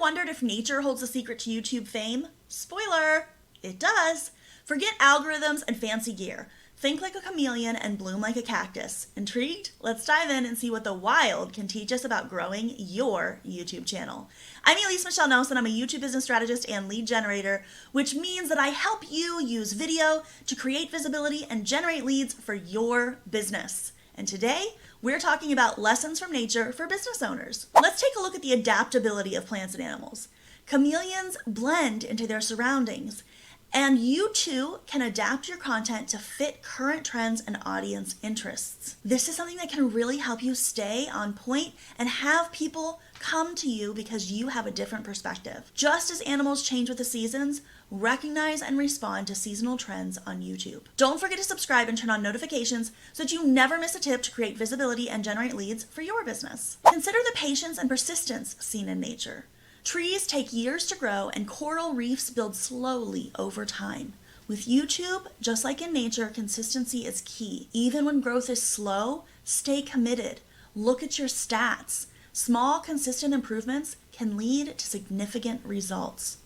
wondered if nature holds the secret to YouTube fame? Spoiler, it does. Forget algorithms and fancy gear. Think like a chameleon and bloom like a cactus. Intrigued? Let's dive in and see what the wild can teach us about growing your YouTube channel. I'm ELISE and I'm a YouTube business strategist and lead generator, which means that I help you use video to create visibility and generate leads for your business. And today, we're talking about lessons from nature for business owners. Let's take a look at the adaptability of plants and animals. Chameleons blend into their surroundings, and you too can adapt your content to fit current trends and audience interests. This is something that can really help you stay on point and have people come to you because you have a different perspective. Just as animals change with the seasons, recognize and respond to seasonal trends on YouTube. Don't forget to subscribe and turn on notifications so that you never miss a tip to create visibility and generate leads for your business. Consider the patience and persistence seen in nature. Trees take years to grow and coral reefs build slowly over time. With YouTube, just like in nature, consistency is key. Even when growth is slow, stay committed. Look at your stats. Small, consistent improvements can lead to significant results.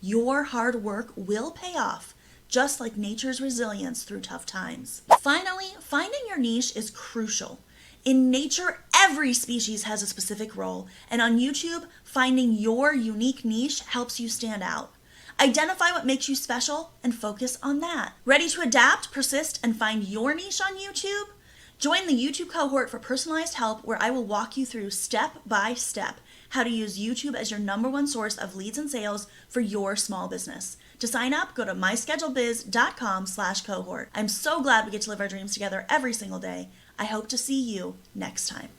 Your hard work will pay off, just like nature's resilience through tough times. Finally, finding your niche is crucial. In nature, every species has a specific role, and on YouTube, finding your unique niche helps you stand out. Identify what makes you special and focus on that. Ready to adapt, persist, and find your niche on YouTube? Join the YouTube cohort for personalized help where I will walk you through step by step how to use YouTube as your #1 source of leads and sales for your small business. To sign up, go to MyScheduledBiz.com/cohort. I'm so glad we get to live our dreams together every single day. I hope to see you next time.